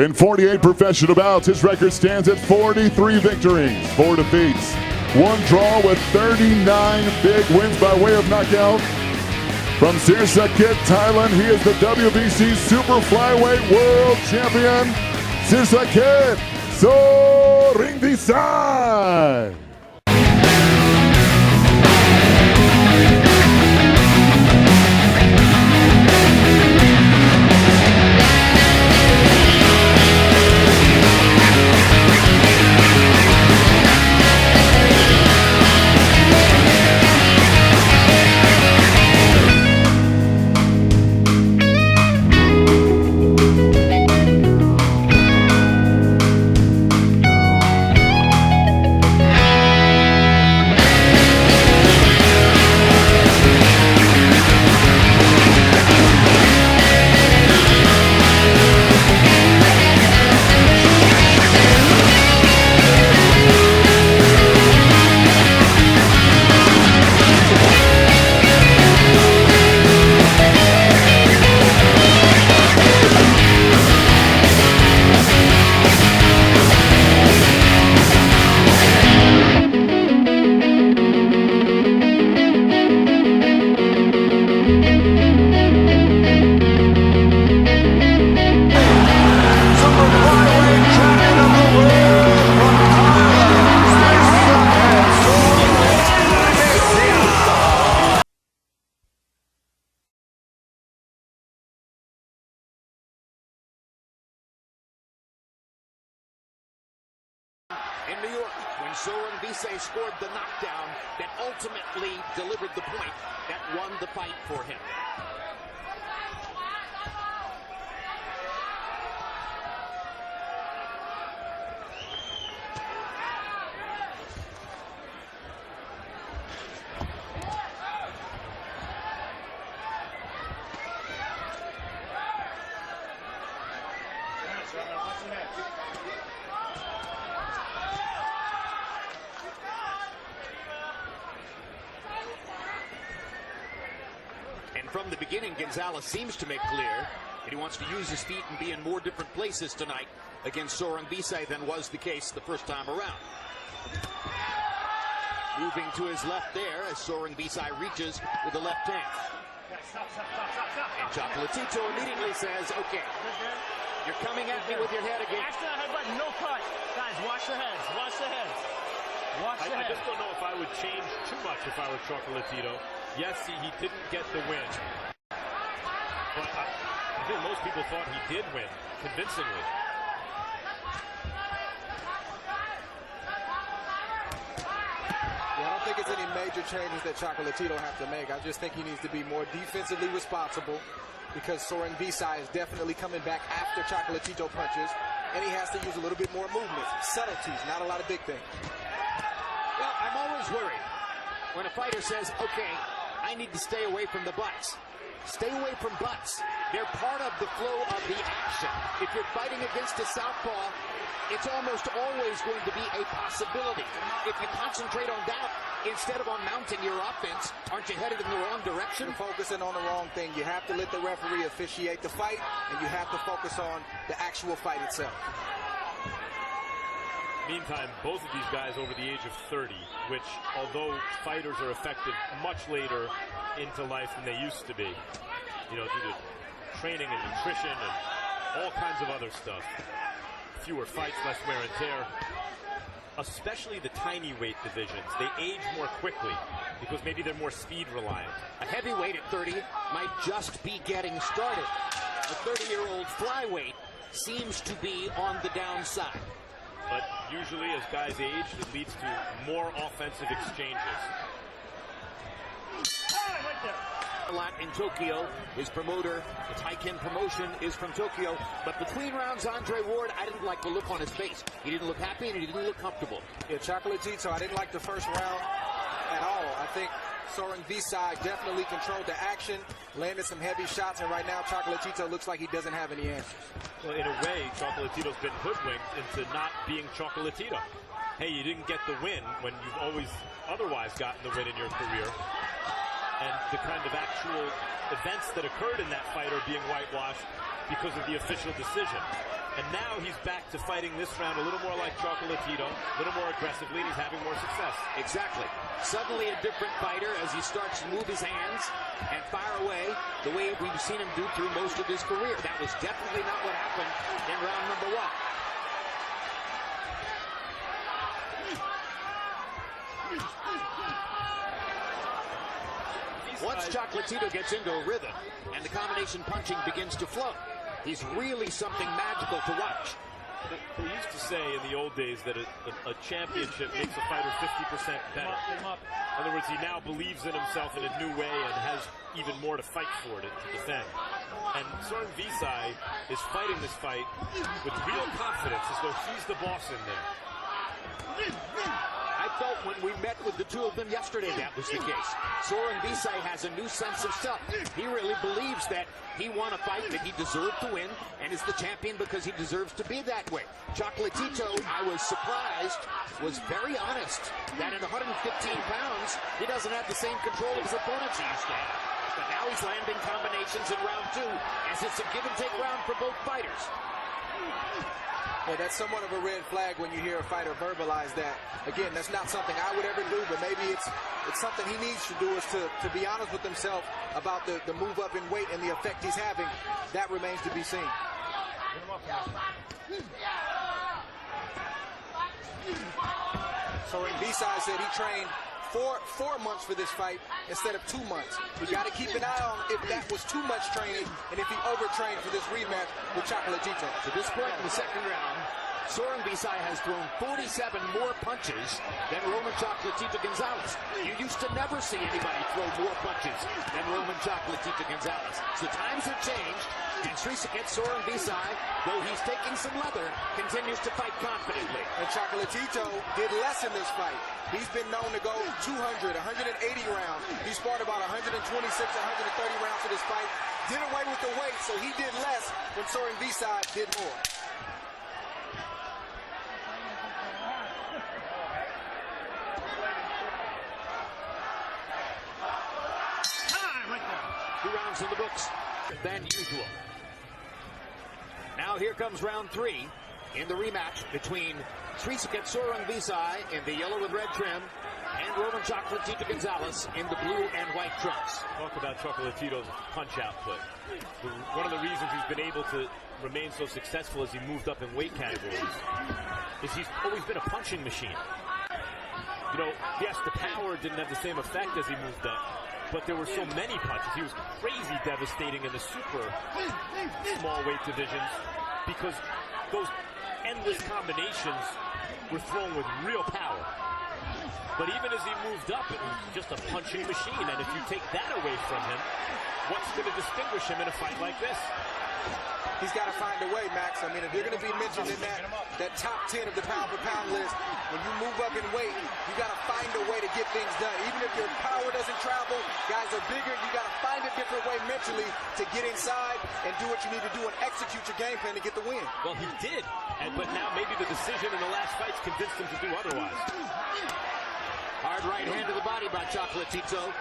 In 48 professional bouts, his record stands at 43 victories, 4 defeats, 1 draw with 39 big wins by way of knockout. From Srisaket, Thailand, he is the WBC Super Flyweight World Champion, Srisaket Sor Rungvisai. In New York, when Sor Runvisai scored the knockdown that ultimately delivered the point that won the fight for him. And from the beginning, Gonzalez seems to make clear that he wants to use his feet and be in more different places tonight against Sor Runvisai than was the case the first time around. Moving to his left there as Sor Runvisai reaches with the left hand. And Chocolatito immediately says, okay, you're coming at me with your head again. Actually, headbutt, no cut. Guys, watch the heads, watch the heads. I just don't know if I would change too much if I were Chocolatito. Yes, he didn't get the win. But I think most people thought he did win convincingly. Yeah, I don't think it's any major changes that Chocolatito have to make. I just think he needs to be more defensively responsible because Sor Runvisai is definitely coming back after Chocolatito punches, and he has to use a little bit more movement. Subtleties, not a lot of big things. Well, I'm always worried when a fighter says, okay, I need to stay away from the butts. Stay away from butts. They're part of the flow of the action. If you're fighting against a southpaw, it's almost always going to be a possibility. If you concentrate on that instead of on mounting your offense, aren't you headed in the wrong direction? You're focusing on the wrong thing. You have to let the referee officiate the fight, and you have to focus on the actual fight itself. Meantime, both of these guys over the age of 30, which, although fighters are effective much later into life than they used to be, you know, due to training and nutrition and all kinds of other stuff. Fewer fights, less wear and tear. Especially the tiny weight divisions. They age more quickly because maybe they're more speed reliant. A heavyweight at 30 might just be getting started. A 30-year-old flyweight seems to be on the downside. But usually as guys age, it leads to more offensive exchanges. A lot in Tokyo. His promoter, the Taiken promotion, is from Tokyo. But between rounds, Andre Ward, I didn't like the look on his face. He didn't look happy and he didn't look comfortable. Yeah, Chocolatito, I didn't like the first round at all. I think Sor Runvisai definitely controlled the action, landed some heavy shots, and right now Chocolatito looks like he doesn't have any answers. Well, in a way, Chocolatito's been hoodwinked into not being Chocolatito. Hey, you didn't get the win when you've always otherwise gotten the win in your career. And the kind of actual events that occurred in that fight are being whitewashed because of the official decision. And now he's back to fighting this round a little more like Chocolatito, a little more aggressively, and he's having more success. Exactly. Suddenly a different fighter as he starts to move his hands and fire away the way we've seen him do through most of his career. That was definitely not what happened in round number 1. Once Chocolatito gets into a rhythm and the combination punching begins to flow, he's really something magical to watch. They used to say in the old days that a championship makes a fighter 50% better. In other words, he now believes in himself in a new way and has even more to fight for, to defend. And Sor Runvisai is fighting this fight with real confidence, as though he's the boss in there. I felt when we met with the two of them yesterday that was the case. Sor Runvisai has a new sense of self. He really believes that he won a fight that he deserved to win and is the champion because he deserves to be that way. Chocolatito, I was surprised, was very honest that at 115 pounds, he doesn't have the same control of his opponents he used to have. But now he's landing combinations in round 2 as it's a give-and-take round for both fighters. Well, that's somewhat of a red flag when you hear a fighter verbalize that. Again, that's not something I would ever do, but maybe it's something he needs to do, is to be honest with himself about the move up in weight and the effect he's having. That remains to be seen. Sor Runvisai said he trained four months for this fight instead of 2 months. We got to keep an eye on if that was too much training and if he overtrained for this rematch with Chocolatito. To this point in the second round, Sor Runvisai has thrown 47 more punches than Roman Chocolatito Gonzalez. You used to never see anybody throw more punches than Roman Chocolatito Gonzalez. So times have changed, and Srisaket Sor Rungvisai, though he's taking some leather, continues to fight confidently. And Chocolatito did less in this fight. He's been known to go 200, 180 rounds. He sparred about 126, 130 rounds for this fight. Did away with the weight, so he did less when Sor Runvisai did more. In the books than usual. Now here comes round 3 in the rematch between Srisaket Sor Rungvisai in the yellow and red trim and Roman Chocolatito Gonzalez in the blue and white trunks. Talk about Chocolatito's punch output. One of the reasons he's been able to remain so successful as he moved up in weight categories is he's always been a punching machine. You know, yes, the power didn't have the same effect as he moved up, but there were so many punches. He was crazy devastating in the super small weight divisions because those endless combinations were thrown with real power. But even as he moved up, it was just a punching machine. And if you take that away from him, what's going to distinguish him in a fight like this? He's got to find a way, Max. I mean, if you're going to be mentioned in that top 10 of the pound-for-pound list, when you move up in weight, you got to find a way to get things done. Even if your power doesn't travel, guys are bigger, you got to find a different way mentally to get inside and do what you need to do and execute your game plan to get the win. Well, he did, but now maybe the decision in the last fights convinced him to do otherwise. Hard right hand to the body by Chocolatito.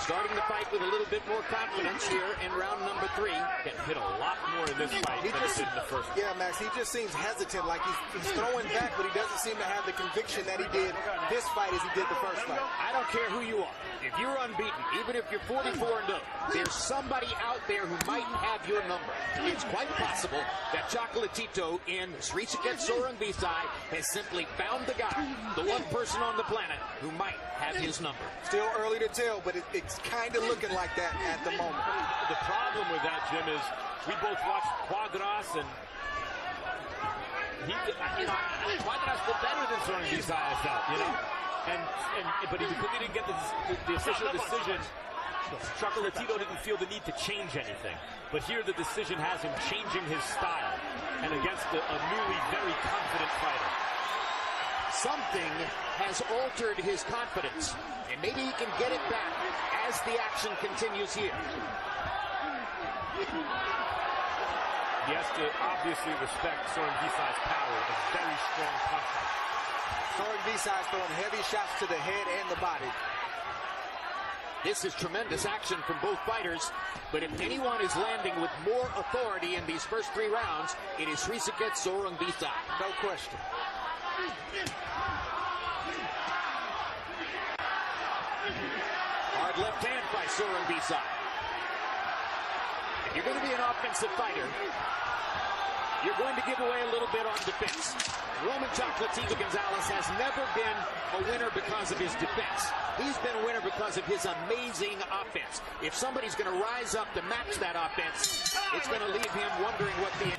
Starting the fight with a little bit more confidence here in round number 3. Get hit a lot more in this fight than he did in the first one. Yeah, Max, he just seems hesitant, like he's throwing back, but he doesn't seem to have the conviction that he did this fight as he did the first fight. I don't care who you are. If you're unbeaten, even if you're 44-0, there's somebody out there who might have your number. It's quite possible that Chocolatito in Srisaket Sor Rungvisai has simply found the guy, the one person on the planet who might have his number. Still early to tell, but it's kind of looking like that at the moment. The problem with that, Jim, is we both watched Quadras, and Quadras did better than Sor Rungvisai, I felt, you know? But because he didn't get the official decision, Chocolatito didn't feel the need to change anything. But here the decision has him changing his style, and against a newly very confident fighter. Something has altered his confidence, and maybe he can get it back as the action continues here. He has to obviously respect Sor Runvisai's power, a very strong puncher. Sor Runvisai throwing heavy shots to the head and the body. This is tremendous action from both fighters, but if anyone is landing with more authority in these first 3 rounds, it is Srisaket Sor Rungvisai. No question. Hard left hand by Sor Runvisai. If you're going to be an offensive fighter, you're going to give away a little bit on defense. Roman Chocolatito Gonzalez has never been a winner because of his defense. He's been a winner because of his amazing offense. If somebody's going to rise up to match that offense, it's going to leave him wondering what the...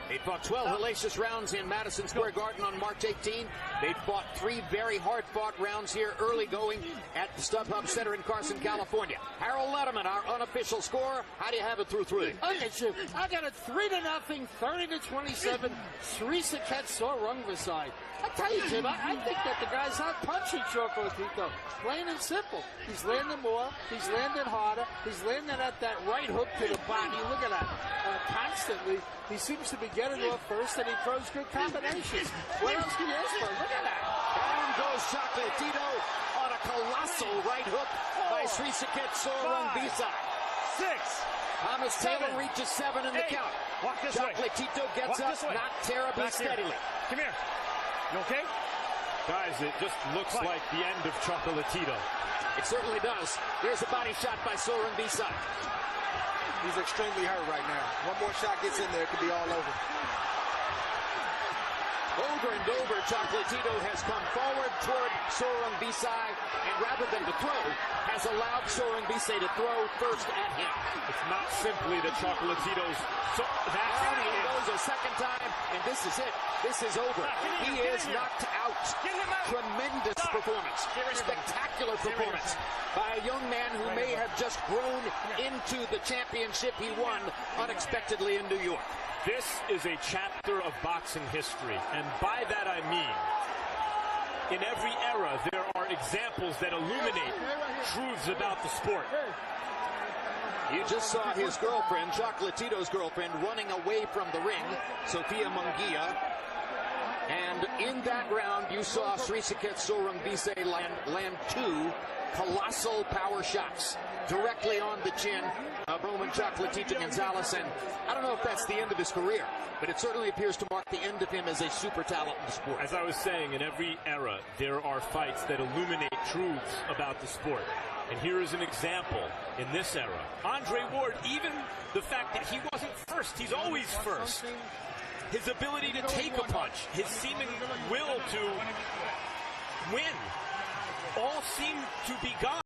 They fought 12 hellacious rounds in Madison Square Garden on March 18. They fought 3 very hard-fought rounds here early going at the StubHub Center in Carson, California. Harold Letterman, our unofficial score. How do you have it through 3? Okay, Jim. I got it 3-0, 30-27, Srisaket Sor Rungvisai. I tell you, Jim, I think that the guy's not punching Chocolatito. Plain and simple. He's landing more. He's landing harder. He's landing at that right hook to the body. Look at that. Constantly. He seems to be getting off first, and he throws good combinations. What else can you ask for? Look at that. Down goes Chocolatito on a colossal right hook by Srisaket Sor Rungvisai. 6. Thomas Taylor reaches 7 in the count. Walk this way. Chocolatito gets up, not terribly steadily. Come here. You okay? Guys, it just looks like the end of Chocolatito. It certainly does. There's a body shot by Sor Runvisai. He's extremely hurt right now. One more shot gets in there, it could be all over. Over and over, Chocolatito has come forward toward Sor Runvisai, and rather than to throw, has allowed Sor Runvisai to throw first at him. It's not simply that Chocolatito's... Down he goes a second time, and this is it. This is over. He is knocked out. Tremendous performance. Spectacular performance by a young man who may have just grown into the championship he won unexpectedly in New York. This is a chapter of boxing history, and by that I mean, in every era, there are examples that illuminate truths about the sport. You just saw his girlfriend, Chocolatito's girlfriend, running away from the ring, Sofia Munguia. And in that round, you saw Srisaket Sor Rungvisai land 2 colossal power shots directly on the chin of Roman Chocolatito Gonzalez. And I don't know if that's the end of his career, but it certainly appears to mark the end of him as a super talent in the sport. As I was saying, in every era, there are fights that illuminate truths about the sport. And here is an example in this era. Andre Ward, even the fact that he wasn't first, he's always first. His ability to take a punch, his seeming will to win, all seem to be gone.